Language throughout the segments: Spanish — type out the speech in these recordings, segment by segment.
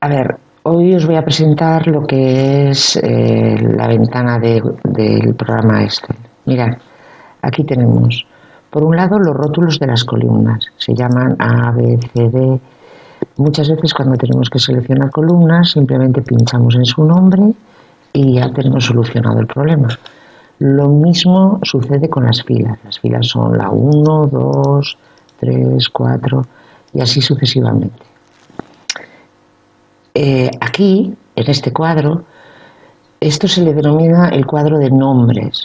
A ver, hoy os voy a presentar lo que es la ventana del programa Excel. Mirad, aquí tenemos, por un lado, los rótulos de las columnas. Se llaman A, B, C, D. Muchas veces cuando tenemos que seleccionar columnas, simplemente pinchamos en su nombre y ya tenemos solucionado el problema. Lo mismo sucede con las filas. Las filas son la 1, 2, 3, 4 y así sucesivamente. Aquí, en este cuadro, esto se le denomina el cuadro de nombres.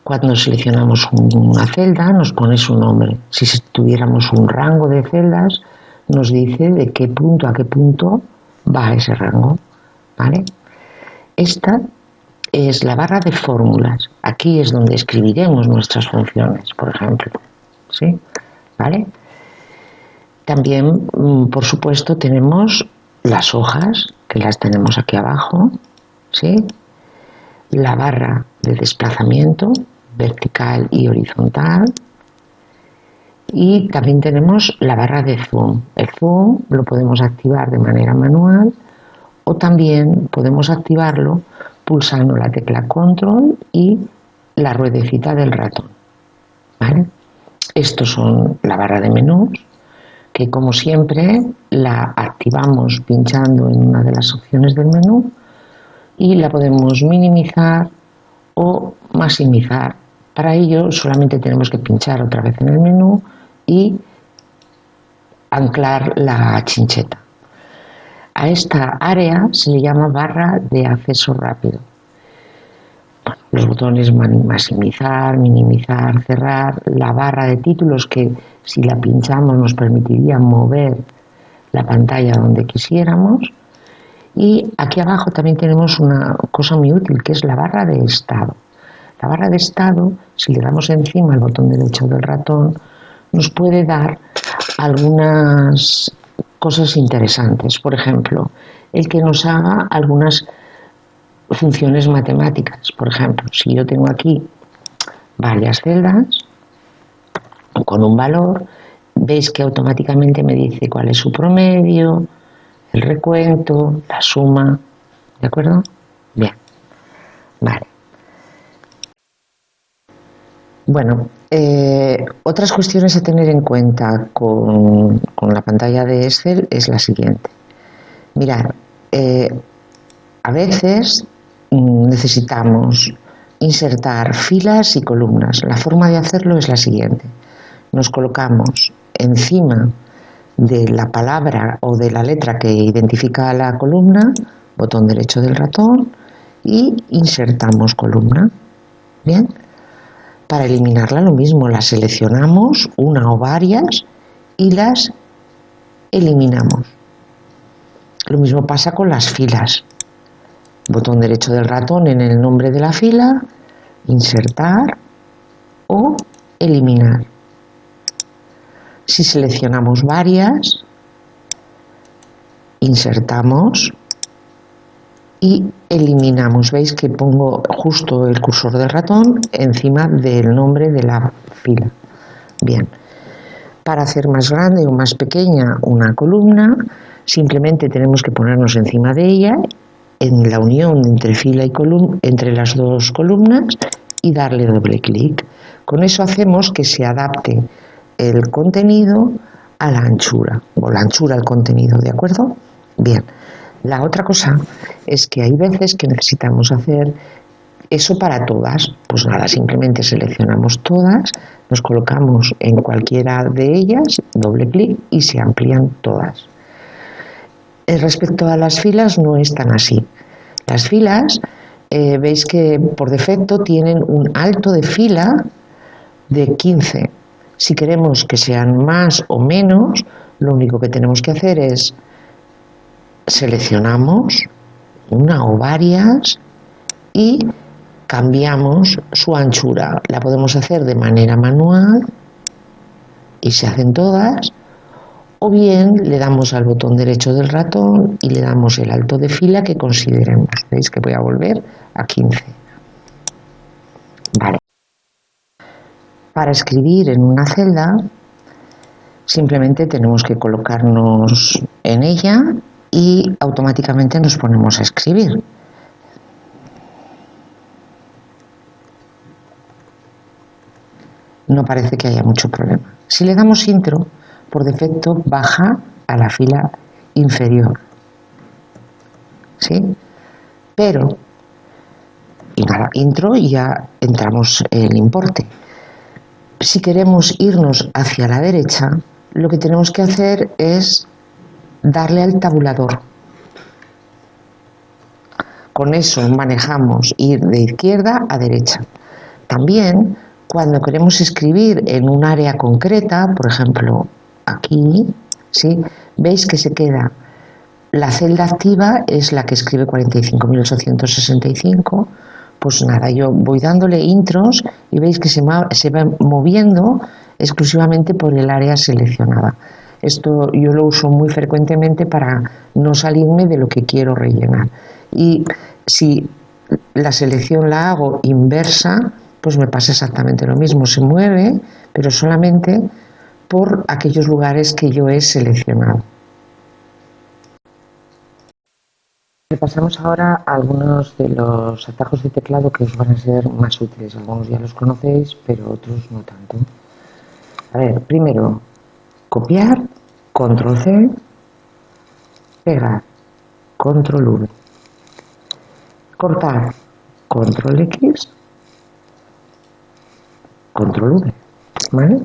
Cuando seleccionamos una celda nos pone su nombre. Si tuviéramos un rango de celdas, nos dice de qué punto a qué punto va ese rango, ¿vale? Esta es la barra de fórmulas. Aquí es donde escribiremos nuestras funciones, por ejemplo, ¿sí? ¿Vale? También, por supuesto, tenemos las hojas, que las tenemos aquí abajo, ¿sí? La barra de desplazamiento vertical y horizontal, y también tenemos la barra de zoom. El zoom lo podemos activar de manera manual o también podemos activarlo pulsando la tecla control y la ruedecita del ratón, ¿vale? Estos son la barra de menús, que como siempre la activamos pinchando en una de las opciones del menú y la podemos minimizar o maximizar. Para ello solamente tenemos que pinchar otra vez en el menú y anclar la chincheta. A esta área se le llama barra de acceso rápido. Bueno, los botones maximizar, minimizar, cerrar, la barra de títulos que si la pinchamos nos permitiría mover la pantalla donde quisiéramos, y aquí abajo también tenemos una cosa muy útil que es la barra de estado. La barra de estado, si le damos encima al botón derecho del ratón, nos puede dar algunas cosas interesantes. Por ejemplo, el que nos haga algunas funciones matemáticas. Por ejemplo, si yo tengo aquí varias celdas con un valor, veis que automáticamente me dice cuál es su promedio, el recuento, la suma, ¿de acuerdo? Bien, vale. Bueno, otras cuestiones a tener en cuenta con la pantalla de Excel es la siguiente. Mirad, a veces necesitamos insertar filas y columnas. La forma de hacerlo es la siguiente. Nos colocamos encima de la palabra o de la letra que identifica la columna, botón derecho del ratón, y insertamos columna. Bien. Para eliminarla lo mismo, la seleccionamos una o varias y las eliminamos. Lo mismo pasa con las filas. Botón derecho del ratón en el nombre de la fila, insertar o eliminar. Si seleccionamos varias, insertamos y eliminamos. Veis que pongo justo el cursor del ratón encima del nombre de la fila. Bien. Para hacer más grande o más pequeña una columna, simplemente tenemos que ponernos encima de ella, en la unión entre fila y columna, entre las dos columnas, y darle doble clic. Con eso hacemos que se adapte el contenido a la anchura, o la anchura al contenido, ¿de acuerdo? Bien. La otra cosa es que hay veces que necesitamos hacer eso para todas. Pues nada, simplemente seleccionamos todas, nos colocamos en cualquiera de ellas, doble clic y se amplían todas. Respecto a las filas no es tan así. Las filas, veis que por defecto tienen un alto de fila de 15. Si queremos que sean más o menos, lo único que tenemos que hacer es seleccionamos una o varias y cambiamos su anchura. La podemos hacer de manera manual y se hacen todas, o bien le damos al botón derecho del ratón y le damos el alto de fila que consideremos. Veis que voy a volver a 15. Vale. Para escribir en una celda, simplemente tenemos que colocarnos en ella y automáticamente nos ponemos a escribir. No parece que haya mucho problema. Si le damos intro, por defecto baja a la fila inferior. ¿Sí? Pero, y nada, intro y ya entramos el importe. Si queremos irnos hacia la derecha, lo que tenemos que hacer es darle al tabulador. Con eso manejamos ir de izquierda a derecha. También, cuando queremos escribir en un área concreta, por ejemplo, aquí, ¿sí? Veis que se queda la celda activa, es la que escribe 45.865. Pues nada, yo voy dándole intros y veis que se va moviendo exclusivamente por el área seleccionada. Esto yo lo uso muy frecuentemente para no salirme de lo que quiero rellenar. Y si la selección la hago inversa, pues me pasa exactamente lo mismo. Se mueve, pero solamente por aquellos lugares que yo he seleccionado. Repasamos ahora algunos de los atajos de teclado que os van a ser más útiles. Algunos ya los conocéis, pero otros no tanto. A ver, primero, copiar, control C, pegar, control V, cortar, control X, control V, ¿vale?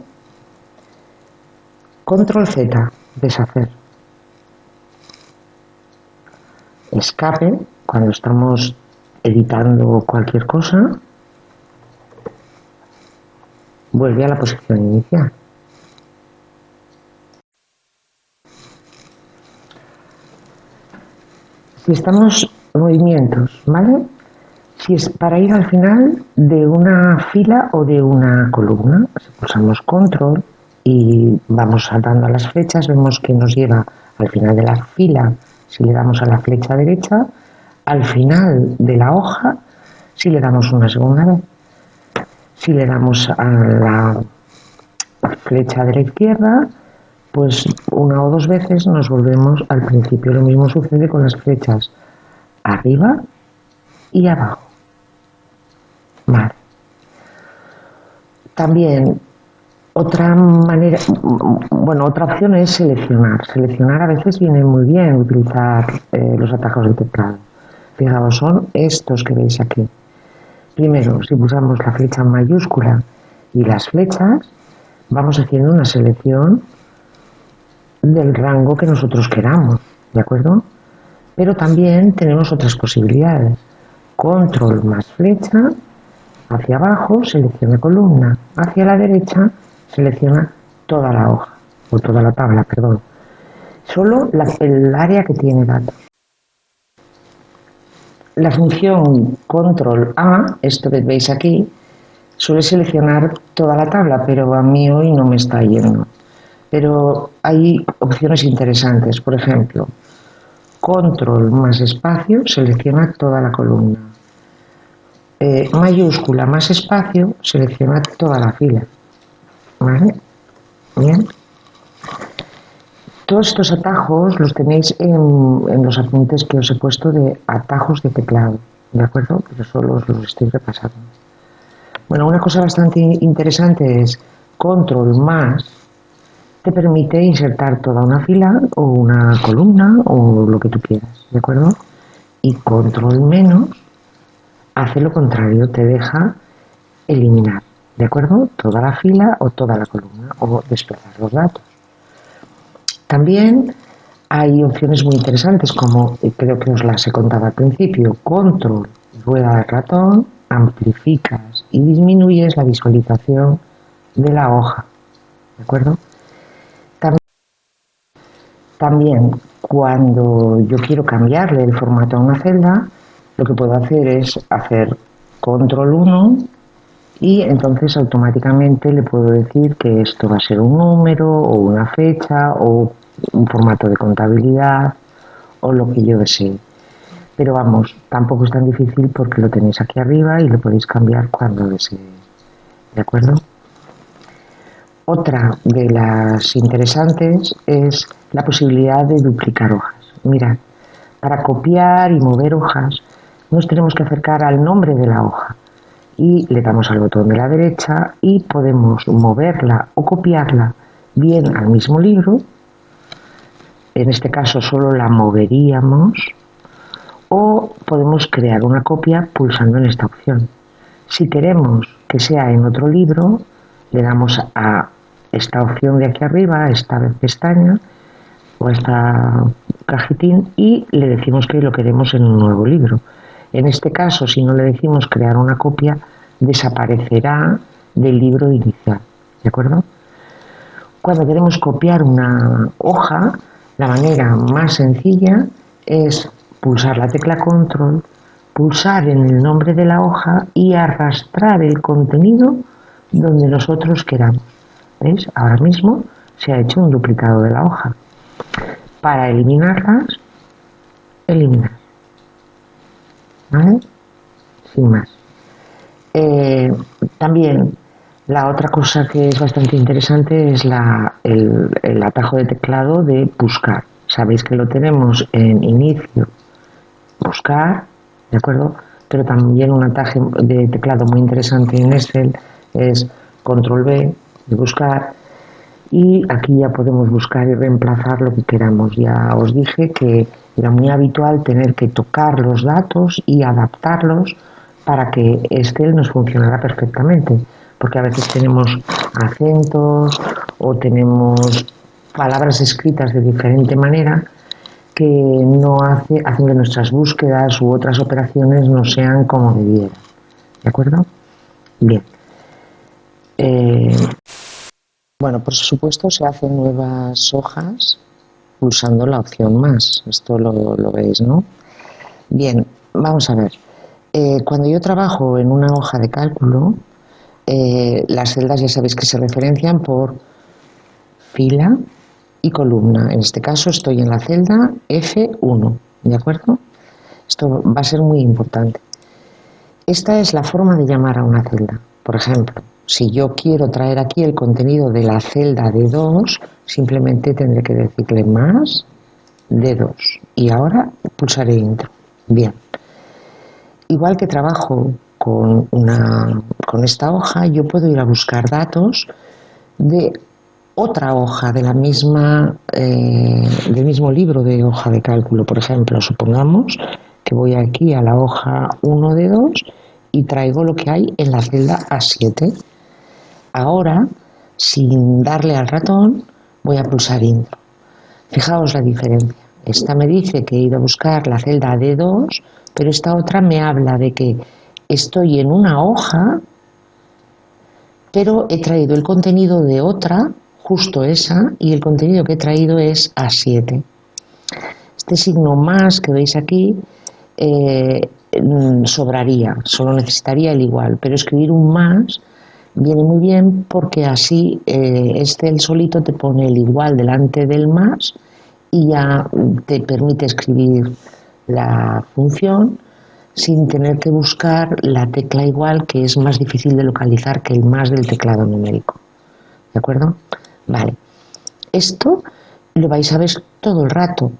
Control Z, deshacer. Escape, cuando estamos editando cualquier cosa, vuelve a la posición inicial. Si estamos movimientos, ¿vale? Si es para ir al final de una fila o de una columna, si pulsamos control y vamos saltando a las flechas, vemos que nos lleva al final de la fila. Si le damos a la flecha derecha, al final de la hoja, si le damos una segunda vez. Si le damos a la flecha de la izquierda, pues una o dos veces nos volvemos al principio. Lo mismo sucede con las flechas arriba y abajo. Vale. También otra manera, otra opción es seleccionar. Seleccionar a veces viene muy bien utilizar los atajos de teclado. Fijaos, son estos que veis aquí. Primero, si pulsamos la flecha mayúscula y las flechas, vamos haciendo una selección del rango que nosotros queramos, ¿de acuerdo? Pero también tenemos otras posibilidades. Control más flecha, hacia abajo selecciona columna, hacia la derecha selecciona toda la hoja, o toda la tabla, perdón. Solo el área que tiene datos. La función control A, esto que veis aquí, suele seleccionar toda la tabla, pero a mí hoy no me está yendo. Pero hay opciones interesantes, por ejemplo, control más espacio selecciona toda la columna. Mayúscula más espacio selecciona toda la fila. ¿Vale? Bien. Todos estos atajos los tenéis en los apuntes que os he puesto de atajos de teclado, ¿de acuerdo? Pero solo os los estoy repasando. Bueno, una cosa bastante interesante es control más te permite insertar toda una fila o una columna o lo que tú quieras, ¿de acuerdo? Y control menos hace lo contrario, te deja eliminar, ¿de acuerdo? Toda la fila o toda la columna o desplazar los datos. También hay opciones muy interesantes como creo que os las he contado al principio. Control, rueda del ratón, amplificas y disminuyes la visualización de la hoja, ¿de acuerdo? También cuando yo quiero cambiarle el formato a una celda, lo que puedo hacer es hacer control 1 y entonces automáticamente le puedo decir que esto va a ser un número o una fecha o un formato de contabilidad o lo que yo desee. Pero vamos, tampoco es tan difícil porque lo tenéis aquí arriba y lo podéis cambiar cuando deseéis. ¿De acuerdo? Otra de las interesantes es la posibilidad de duplicar hojas. Mirad, Para copiar y mover hojas nos tenemos que acercar al nombre de la hoja y le damos al botón de la derecha y podemos moverla o copiarla bien al mismo libro. En este caso solo la moveríamos, o podemos crear una copia pulsando en esta opción. Si queremos que sea en otro libro, le damos a esta opción de aquí arriba, a esta pestaña o a esta cajetín, y le decimos que lo queremos en un nuevo libro. En este caso, si no le decimos crear una copia, desaparecerá del libro inicial. ¿De acuerdo? Cuando queremos copiar una hoja, la manera más sencilla es pulsar la tecla control, pulsar en el nombre de la hoja y arrastrar el contenido donde nosotros queramos. ¿Veis? Ahora mismo se ha hecho un duplicado de la hoja. Para eliminarlas, eliminar. ¿Vale? Sin más. También la otra cosa que es bastante interesante es el atajo de teclado de buscar. Sabéis que lo tenemos en inicio, buscar, ¿de acuerdo? Pero también un atajo de teclado muy interesante en Excel es control B, de buscar, y aquí ya podemos buscar y reemplazar lo que queramos. Ya os dije que era muy habitual tener que tocar los datos y adaptarlos para que Excel nos funcionara perfectamente, porque a veces tenemos acentos o tenemos palabras escritas de diferente manera que hacen que nuestras búsquedas u otras operaciones no sean como debieran. ¿De acuerdo? Bien. Bueno, por supuesto se hacen nuevas hojas pulsando la opción más. Esto lo veis, ¿no? Bien, vamos a ver. Cuando yo trabajo en una hoja de cálculo, las celdas ya sabéis que se referencian por fila y columna. En este caso estoy en la celda F1, ¿de acuerdo? Esto va a ser muy importante. Esta es la forma de llamar a una celda. Por ejemplo, si yo quiero traer aquí el contenido de la celda D2, simplemente tendré que decirle más D2 y ahora pulsaré Intro. Bien. Igual que trabajo con esta hoja, yo puedo ir a buscar datos de otra hoja de del mismo libro de hoja de cálculo. Por ejemplo, supongamos que voy aquí a la hoja 1 de 2 y traigo lo que hay en la celda A7. Ahora, sin darle al ratón, voy a pulsar Intro. Fijaos la diferencia. Esta me dice que he ido a buscar la celda D2, pero esta otra me habla de que estoy en una hoja, pero he traído el contenido de otra, justo esa, y el contenido que he traído es A7. Este signo más que veis aquí sobraría, solo necesitaría el igual, pero escribir un más viene muy bien porque así el solito te pone el igual delante del más y ya te permite escribir la función sin tener que buscar la tecla igual, que es más difícil de localizar que el más del teclado numérico. ¿De acuerdo? Vale. Esto lo vais a ver todo el rato,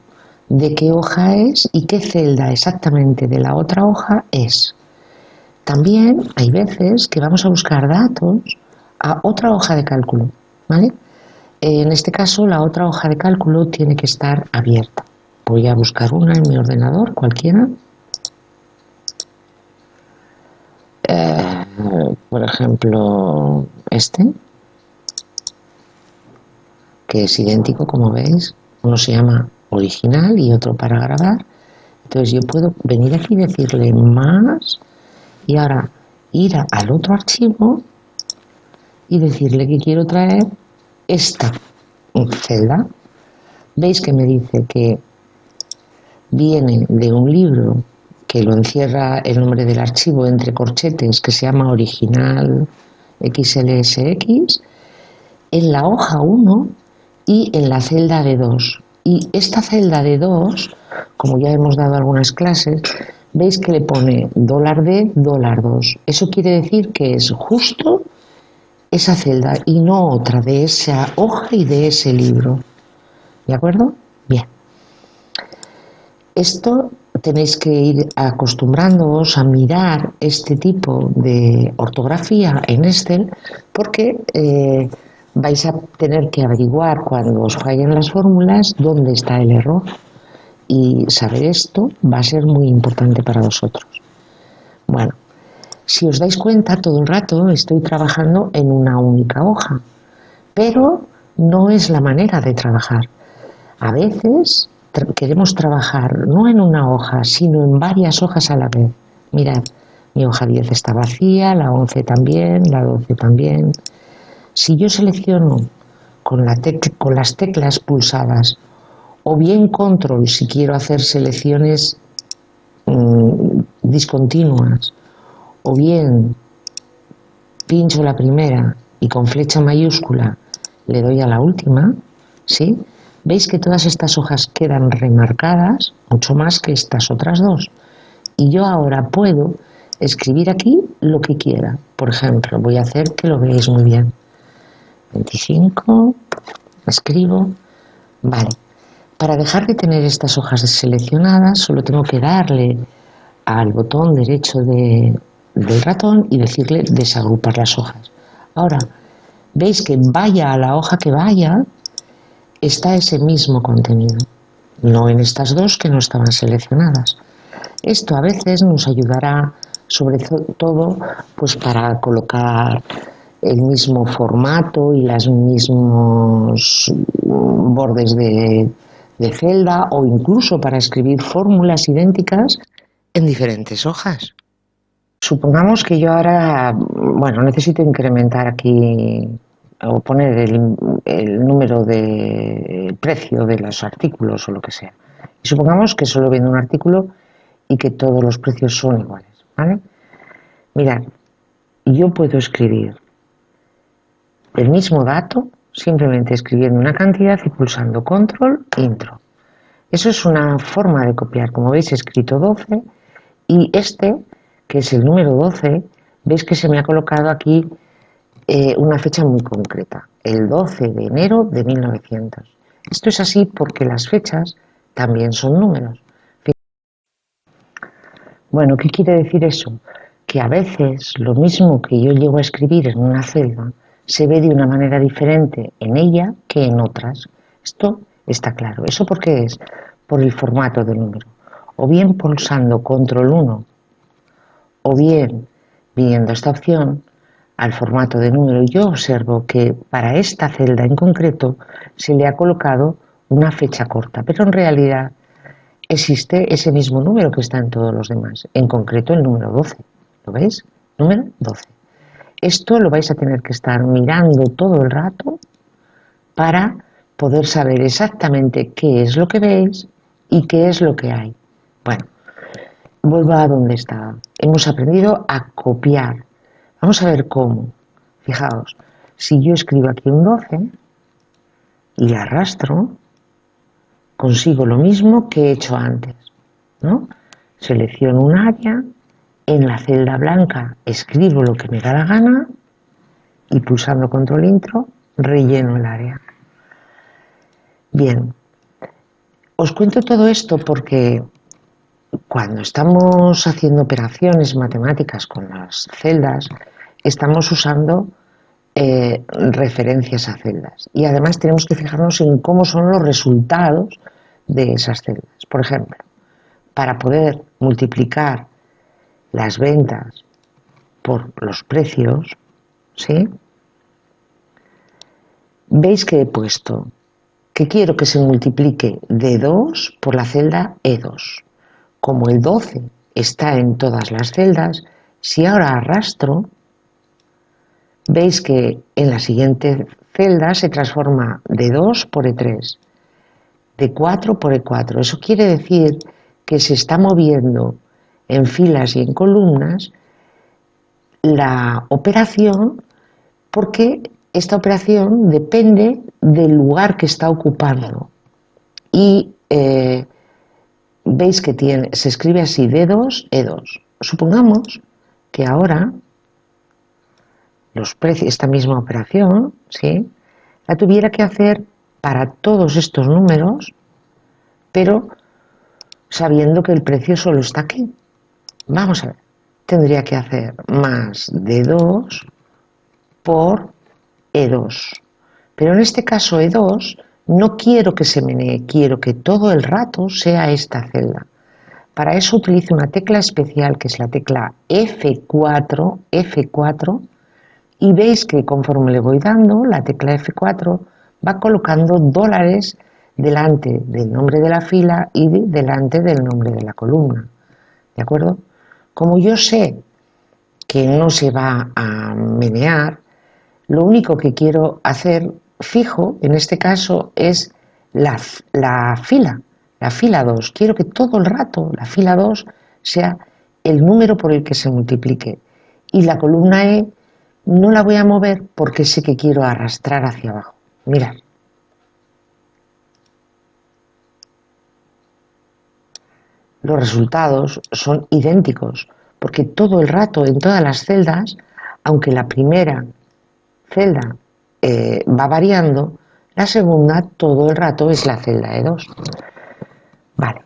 de qué hoja es y qué celda exactamente de la otra hoja es. También hay veces que vamos a buscar datos a otra hoja de cálculo, ¿vale? En este caso, la otra hoja de cálculo tiene que estar abierta. Voy a buscar una en mi ordenador, cualquiera. Por ejemplo, que es idéntico, como veis. Uno se llama original y otro para grabar. Entonces yo puedo venir aquí y decirle más y ahora ir al otro archivo y decirle que quiero traer esta celda. Veis que me dice que viene de un libro que lo encierra el nombre del archivo entre corchetes, que se llama original XLSX, en la hoja 1 y en la celda de 2. Y esta celda de 2, como ya hemos dado algunas clases, veis que le pone $D, $2. Eso quiere decir que es justo esa celda y no otra de esa hoja y de ese libro. ¿De acuerdo? Bien. Esto tenéis que ir acostumbrándoos a mirar este tipo de ortografía en Excel porque vais a tener que averiguar cuando os fallen las fórmulas dónde está el error. Y saber esto va a ser muy importante para vosotros. Bueno, si os dais cuenta, todo el rato estoy trabajando en una única hoja, pero no es la manera de trabajar. A veces queremos trabajar no en una hoja, sino en varias hojas a la vez. Mirad, mi hoja 10 está vacía, la 11 también, la 12 también. Si yo selecciono con las teclas pulsadas o bien control si quiero hacer selecciones discontinuas, o bien pincho la primera y con flecha mayúscula le doy a la última, ¿sí? Veis que todas estas hojas quedan remarcadas, mucho más que estas otras dos. Y yo ahora puedo escribir aquí lo que quiera. Por ejemplo, voy a hacer que lo veáis muy bien. 25, escribo, vale. Para dejar de tener estas hojas seleccionadas, solo tengo que darle al botón derecho del ratón y decirle desagrupar las hojas. Ahora, veis que vaya a la hoja que vaya, está ese mismo contenido, no en estas dos que no estaban seleccionadas. Esto a veces nos ayudará, sobre todo, pues para colocar el mismo formato y los mismos bordes de celda, o incluso para escribir fórmulas idénticas en diferentes hojas. Supongamos que yo ahora, bueno, necesito incrementar aquí o poner el número de precio de los artículos o lo que sea. Y supongamos que solo vendo un artículo y que todos los precios son iguales, ¿vale? Mirad, yo puedo escribir el mismo dato simplemente escribiendo una cantidad y pulsando control intro. Eso es una forma de copiar. Como veis, he escrito 12 y que es el número 12, veis que se me ha colocado aquí una fecha muy concreta, el 12 de enero de 1900. Esto es así porque las fechas también son números. Bueno, ¿qué quiere decir eso? Que a veces lo mismo que yo llego a escribir en una celda se ve de una manera diferente en ella que en otras. Esto está claro. ¿Eso por qué es? Por el formato del número. O bien pulsando control 1, o bien viniendo esta opción al formato de número, yo observo que para esta celda en concreto se le ha colocado una fecha corta, pero en realidad existe ese mismo número que está en todos los demás, en concreto el número 12. ¿Lo veis? Número 12. Esto lo vais a tener que estar mirando todo el rato para poder saber exactamente qué es lo que veis y qué es lo que hay. Bueno, vuelvo a donde estaba. Hemos aprendido a copiar. Vamos a ver cómo. Fijaos, si yo escribo aquí un 12 y arrastro, consigo lo mismo que he hecho antes, ¿no? Selecciono un área, en la celda blanca escribo lo que me da la gana y pulsando control intro relleno el área. Bien, os cuento todo esto porque cuando estamos haciendo operaciones matemáticas con las celdas, estamos usando referencias a celdas y además tenemos que fijarnos en cómo son los resultados de esas celdas. Por ejemplo, para poder multiplicar las ventas por los precios, ¿sí? Veis que he puesto que quiero que se multiplique D2 por la celda E2. Como el 12 está en todas las celdas, si ahora arrastro, veis que en la siguiente celda se transforma D2 por E3, D4 por E4. Eso quiere decir que se está moviendo en filas y en columnas la operación, porque esta operación depende del lugar que está ocupando. Y veis que se escribe así D2, E2. Supongamos que ahora los precios, esta misma operación, ¿sí?, la tuviera que hacer para todos estos números, pero sabiendo que el precio solo está aquí. Vamos a ver, tendría que hacer más D2 por E2. Pero en este caso E2 no quiero que se menee, quiero que todo el rato sea esta celda. Para eso utilizo una tecla especial que es la tecla F4, F4, y veis que conforme le voy dando, la tecla F4 va colocando dólares delante del nombre de la fila y delante del nombre de la columna. ¿De acuerdo? Como yo sé que no se va a menear, lo único que quiero hacer fijo, en este caso, es la fila 2. Quiero que todo el rato la fila 2 sea el número por el que se multiplique. Y la columna E no la voy a mover porque sé que quiero arrastrar hacia abajo. Mirad. Los resultados son idénticos porque todo el rato en todas las celdas, aunque la primera celda va variando, la segunda todo el rato es la celda E2. Vale,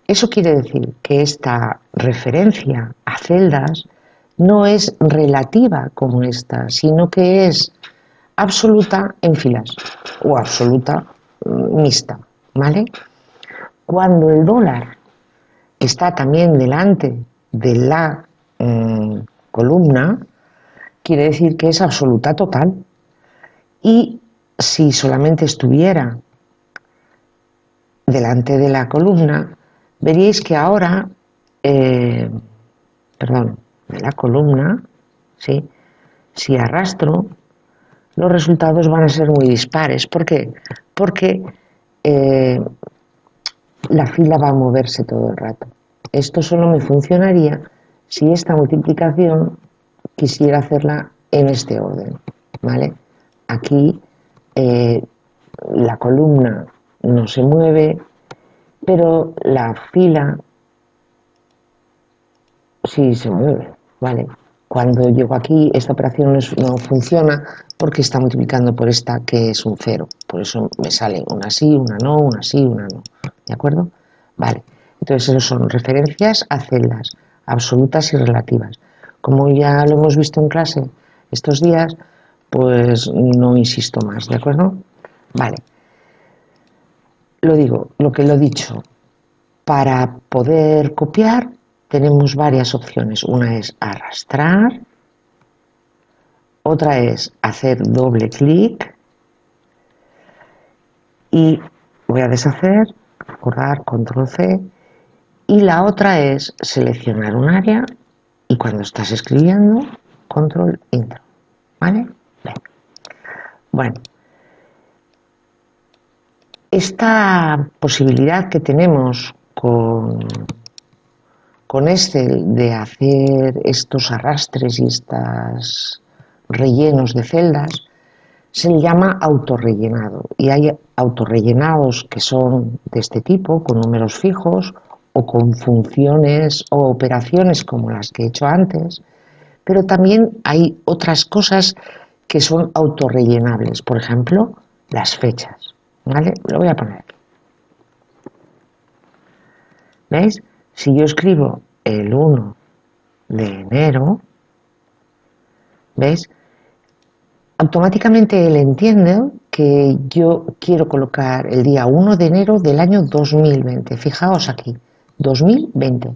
eso quiere decir que esta referencia a celdas no es relativa como esta, sino que es absoluta en filas o absoluta mixta, ¿vale? Cuando el dólar está también delante de la columna, quiere decir que es absoluta total. Y si solamente estuviera delante de la columna, veríais que ahora, perdón, de la columna, ¿sí? Si arrastro, los resultados van a ser muy dispares. ¿Por qué? Porque la fila va a moverse todo el rato. Esto solo me funcionaría si esta multiplicación quisiera hacerla en este orden, ¿vale? Aquí la columna no se mueve, pero la fila sí se mueve, ¿vale? Cuando llego aquí, esta operación no funciona porque está multiplicando por esta que es un 0. Por eso me sale una sí, una no, una sí, una no. ¿De acuerdo? Vale. Entonces, eso son referencias a celdas absolutas y relativas. Como ya lo hemos visto en clase estos días, pues no insisto más, ¿de acuerdo? Vale. Lo digo, lo que lo he dicho. Para poder copiar tenemos varias opciones. Una es arrastrar, otra es hacer doble clic y voy a deshacer, recordar, control C, y la otra es seleccionar un área y cuando estás escribiendo, control intro, ¿vale? Bien. Bueno, esta posibilidad que tenemos con Excel de hacer estos arrastres y estos rellenos de celdas se le llama autorrellenado y hay autorrellenados que son de este tipo, con números fijos o con funciones o operaciones como las que he hecho antes, pero también hay otras cosas que son autorrellenables, por ejemplo, las fechas, ¿vale? Lo voy a poner aquí. ¿Veis? Si yo escribo el 1 de enero, ¿veis? Automáticamente él entiende que yo quiero colocar el día 1 de enero del año 2020. Fijaos aquí, 2020.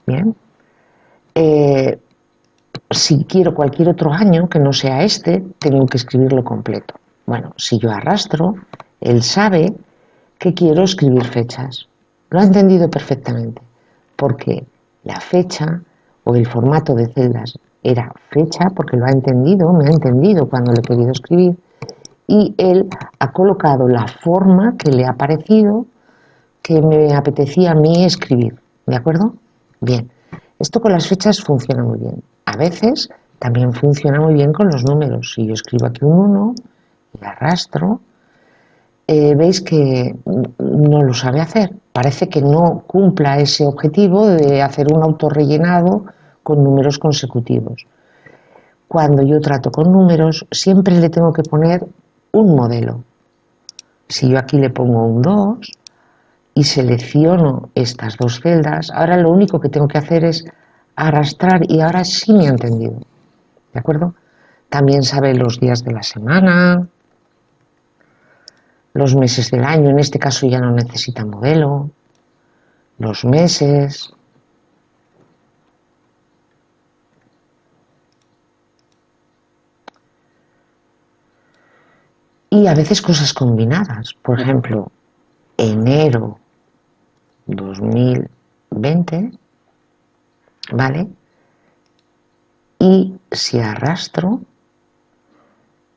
Bien. Si quiero cualquier otro año que no sea este, tengo que escribirlo completo. Bueno, si yo arrastro, él sabe que quiero escribir fechas. Lo ha entendido perfectamente, porque la fecha o el formato de celdas era fecha, porque lo ha entendido, me ha entendido cuando le he querido escribir, y él ha colocado la forma que le ha parecido que me apetecía a mí escribir. ¿De acuerdo? Bien. Esto con las fechas funciona muy bien. A veces también funciona muy bien con los números. Si yo escribo aquí un 1 y arrastro, veis que no lo sabe hacer. Parece que no cumpla ese objetivo de hacer un autorrellenado con números consecutivos. Cuando yo trato con números, siempre le tengo que poner un modelo. Si yo aquí le pongo un 2 y selecciono estas dos celdas, ahora lo único que tengo que hacer es arrastrar y ahora sí me ha entendido. ¿De acuerdo? También sabe los días de la semana, los meses del año, en este caso ya no necesita modelo, los meses. Y a veces cosas combinadas, por ejemplo, enero 2020, ¿vale? Y si arrastro,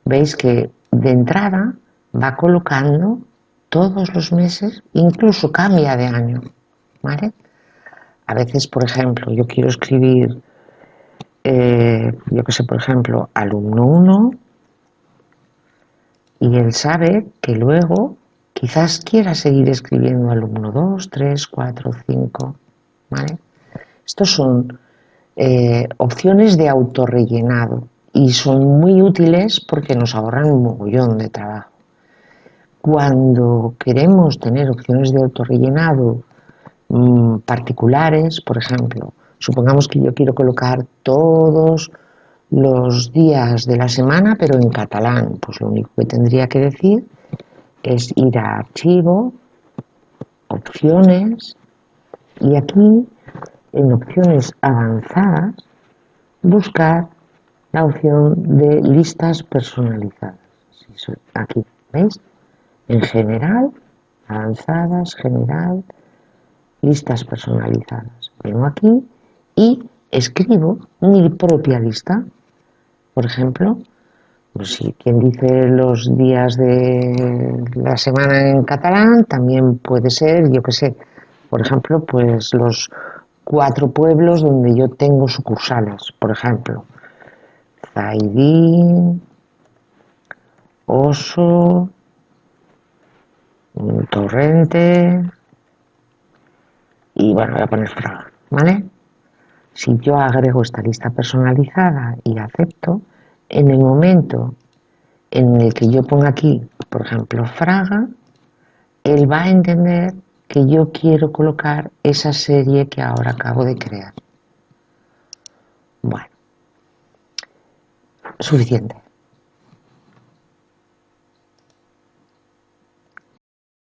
veis que de entrada va colocando todos los meses, incluso cambia de año, ¿vale? A veces, por ejemplo, yo quiero escribir, yo que sé, por ejemplo, alumno 1, y él sabe que luego quizás quiera seguir escribiendo alumno 2, 3, 4, 5, ¿vale? Estos son opciones de autorrellenado y son muy útiles porque nos ahorran un mogollón de trabajo. Cuando queremos tener opciones de autorrellenado particulares, por ejemplo, supongamos que yo quiero colocar todos los días de la semana, pero en catalán, pues lo único que tendría que decir es ir a archivo, opciones, y aquí en opciones avanzadas buscar la opción de listas personalizadas. Aquí, ¿veis? En general, avanzadas, general, listas personalizadas. Vengo aquí y escribo mi propia lista. Por ejemplo, pues si quien dice los días de la semana en catalán, también puede ser, yo qué sé, por ejemplo, pues los 4 pueblos donde yo tengo sucursales, por ejemplo, Zaidín, Oso, Torrente y bueno, voy a poner Fraga, ¿vale? Si yo agrego esta lista personalizada y acepto, en el momento en el que yo ponga aquí, por ejemplo, Fraga, él va a entender que yo quiero colocar esa serie que ahora acabo de crear. Bueno, suficiente.